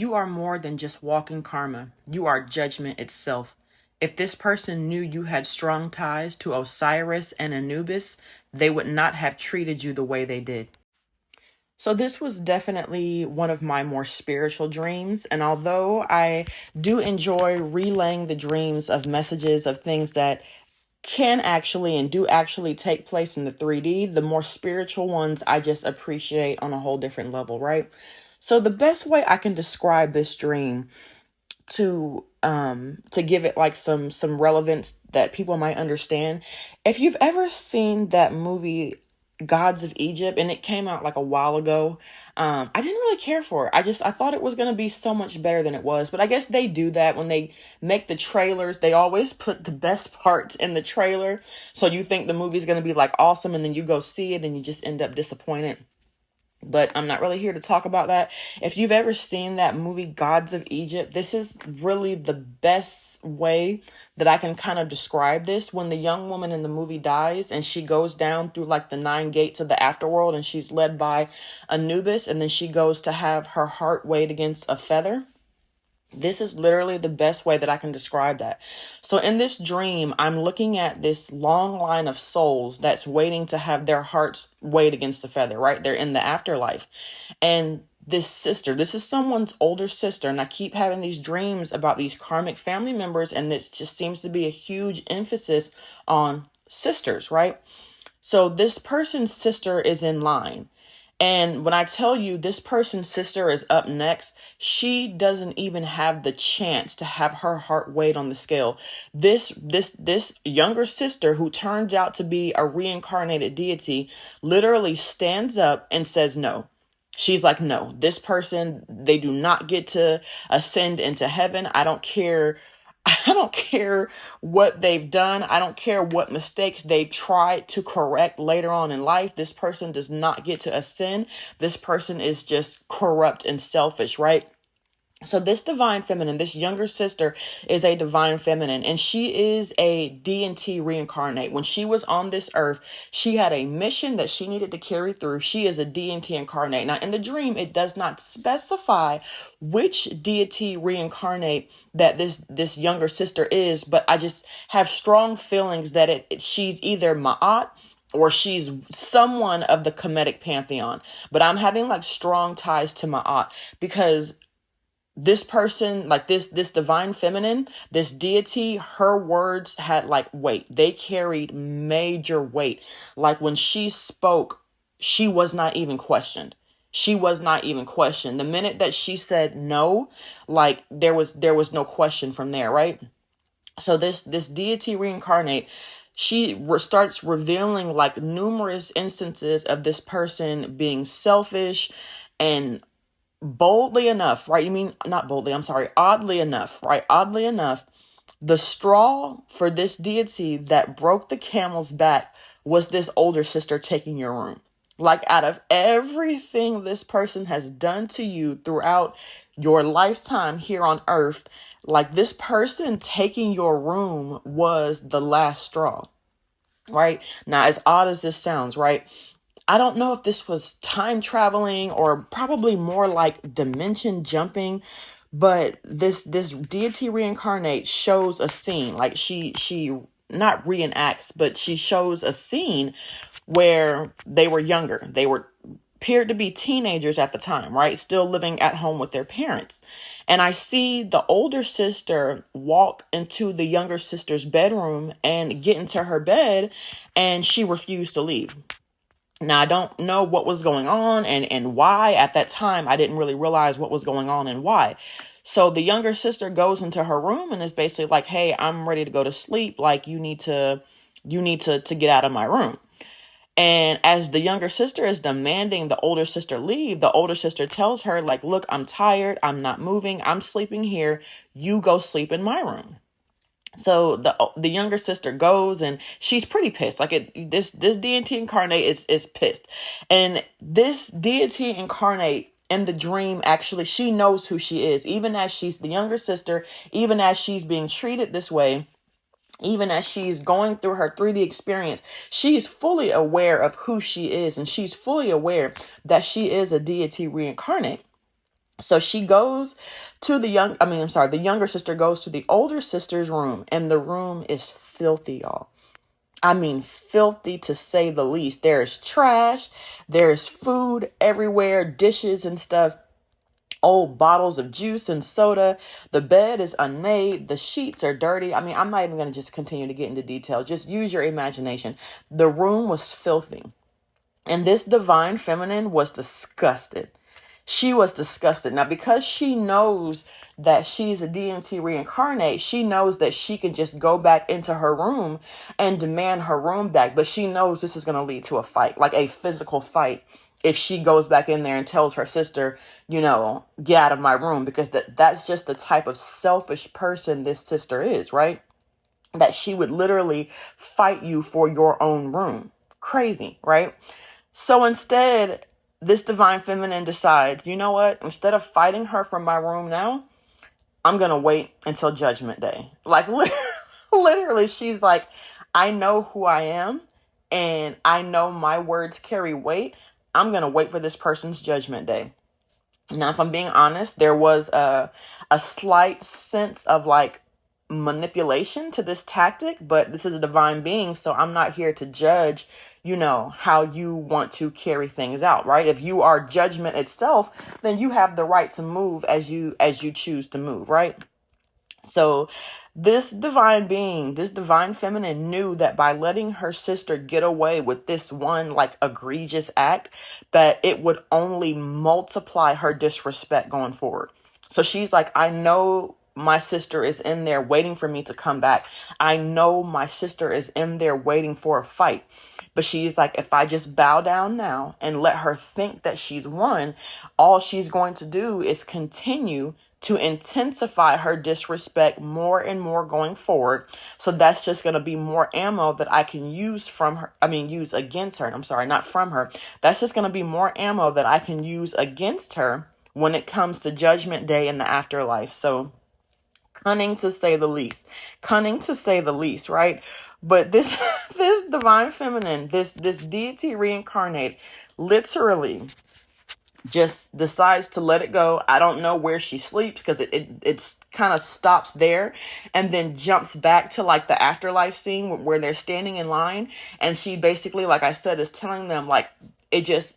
You are more than just walking karma. You are judgment itself. If this person knew you had strong ties to Osiris and Anubis, they would not have treated you the way they did. So this was definitely one of my more spiritual dreams. And although I do enjoy relaying the dreams of messages of things that can actually and do actually take place in the 3D, the more spiritual ones I just appreciate on a whole different level, right? So the best way I can describe this dream to give it like some relevance that people might understand. If you've ever seen that movie Gods of Egypt, and it came out like a while ago, I didn't really care for it. I thought it was going to be so much better than it was. But I guess they do that when they make the trailers. They always put the best parts in the trailer. So you think the movie's going to be like awesome, and then you go see it and you just end up disappointed. But I'm not really here to talk about that. If you've ever seen that movie, Gods of Egypt, this is really the best way that I can kind of describe this. When the young woman in the movie dies and she goes down through like the 9 gates of the afterworld, and she's led by Anubis, and then she goes to have her heart weighed against a feather. This is literally the best way that I can describe that. So in this dream, I'm looking at this long line of souls that's waiting to have their hearts weighed against the feather, right? They're in the afterlife. And this sister, this is someone's older sister. And I keep having these dreams about these karmic family members. And it just seems to be a huge emphasis on sisters, right? So this person's sister is in line. And when I tell you this person's sister is up next, she doesn't even have the chance to have her heart weighed on the scale. This younger sister, who turns out to be a reincarnated deity, literally stands up and says no. She's like, no, this person, they do not get to ascend into heaven. I don't care what they've done. I don't care what mistakes they've tried to correct later on in life. This person does not get to ascend. This person is just corrupt and selfish, right? So this divine feminine, this younger sister, is a divine feminine, and she is a deity reincarnate. When she was on this earth, she had a mission that she needed to carry through. She is a deity incarnate. Now, in the dream, it does not specify which deity reincarnate that this younger sister is, but I just have strong feelings that she's either Ma'at or she's someone of the Kemetic pantheon. But I'm having like strong ties to Ma'at, because this person, like this divine feminine, this deity, her words had like weight. They carried major weight. Like when she spoke, she was not even questioned. She was not even questioned. The minute that she said no, like there was no question from there, right? So this deity reincarnate, she starts revealing like numerous instances of this person being selfish and boldly enough, right? Oddly enough, right? Oddly enough, the straw for this deity that broke the camel's back was this older sister taking your room. Like, out of everything this person has done to you throughout your lifetime here on earth, like this person taking your room was the last straw, right? Now, as odd as this sounds, right? I don't know if this was time traveling or probably more like dimension jumping, but this deity reincarnate shows a scene. Like she not reenacts, but she shows a scene where they were younger. They appeared to be teenagers at the time, right? Still living at home with their parents. And I see the older sister walk into the younger sister's bedroom and get into her bed, and she refused to leave. Now, I don't know what was going on and why. At that time, I didn't really realize what was going on and why. So the younger sister goes into her room and is basically like, hey, I'm ready to go to sleep. Like, you need to get out of my room. And as the younger sister is demanding the older sister leave, the older sister tells her, like, look, I'm tired. I'm not moving. I'm sleeping here. You go sleep in my room. So the younger sister goes, and she's pretty pissed. Like this deity incarnate is pissed. And this deity incarnate in the dream, actually, she knows who she is. Even as she's the younger sister, even as she's being treated this way, even as she's going through her 3D experience, she's fully aware of who she is. And she's fully aware that she is a deity reincarnate. So she goes to the younger sister goes to the older sister's room, and the room is filthy, y'all. I mean, filthy to say the least. There's trash, there's food everywhere, dishes and stuff, old bottles of juice and soda. The bed is unmade, the sheets are dirty. I mean, I'm not even going to just continue to get into detail. Just use your imagination. The room was filthy. And this divine feminine was disgusted. She was disgusted. Now, because she knows that she's a DMT reincarnate, she knows that she can just go back into her room and demand her room back. But she knows this is going to lead to a fight, like a physical fight, if she goes back in there and tells her sister, get out of my room, because that's just the type of selfish person this sister is, right? That she would literally fight you for your own room. Crazy, right? So instead, this divine feminine decides, you know what? Instead of fighting her from my room now, I'm going to wait until Judgment Day. Like, literally, she's like, I know who I am, and I know my words carry weight. I'm going to wait for this person's Judgment Day. Now, if I'm being honest, there was a slight sense of like manipulation to this tactic, but this is a divine being, so I'm not here to judge, how you want to carry things out, right? If you are judgment itself, then you have the right to move as you choose to move, right? So this divine being, this divine feminine knew that by letting her sister get away with this one like egregious act, that it would only multiply her disrespect going forward. So she's like, I know my sister is in there waiting for me to come back. I know my sister is in there waiting for a fight. But she's like, if I just bow down now and let her think that she's won, all she's going to do is continue to intensify her disrespect more and more going forward. So that's just going to be more ammo that I can use use against her. I'm sorry, not from her. That's just going to be more ammo that I can use against her when it comes to Judgment Day and the afterlife. So cunning to say the least, right? But this this divine feminine, this deity reincarnate, literally just decides to let it go. I don't know where she sleeps, because it kind of stops there and then jumps back to like the afterlife scene where they're standing in line, and she basically, like I said, is telling them like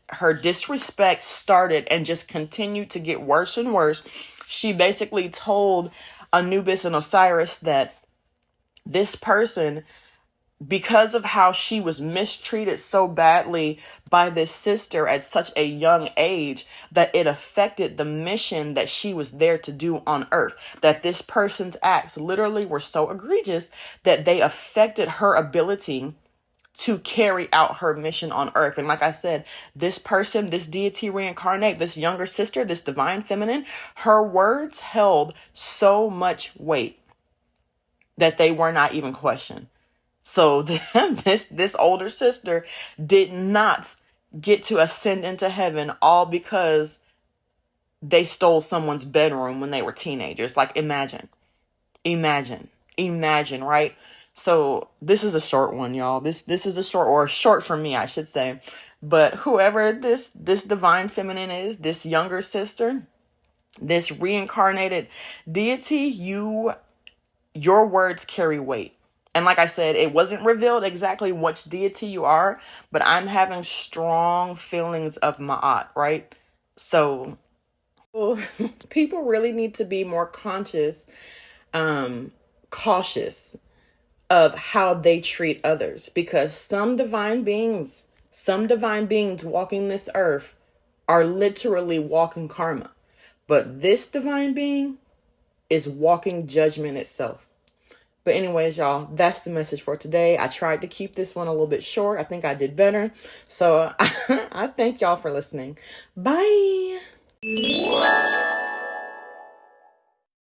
her disrespect started and just continued to get worse and worse. She basically told Anubis and Osiris that this person, because of how she was mistreated so badly by this sister at such a young age, that it affected the mission that she was there to do on earth. That this person's acts literally were so egregious that they affected her ability to carry out her mission on earth. And like I said, this person, this deity reincarnate, this younger sister, this divine feminine, her words held so much weight that they were not even questioned. So this older sister did not get to ascend into heaven, all because they stole someone's bedroom when they were teenagers. Like, imagine, right? So this is a short one, y'all. This is a short for me, I should say. But whoever this divine feminine is, this younger sister, this reincarnated deity, your words carry weight. And like I said, it wasn't revealed exactly which deity you are, but I'm having strong feelings of Ma'at, right? So people really need to be more cautious of how they treat others, because some divine beings walking this earth are literally walking karma. But this divine being is walking judgment itself. But anyways, y'all, that's the message for today. I tried to keep this one a little bit short. I think I did better. So I thank y'all for listening. Bye.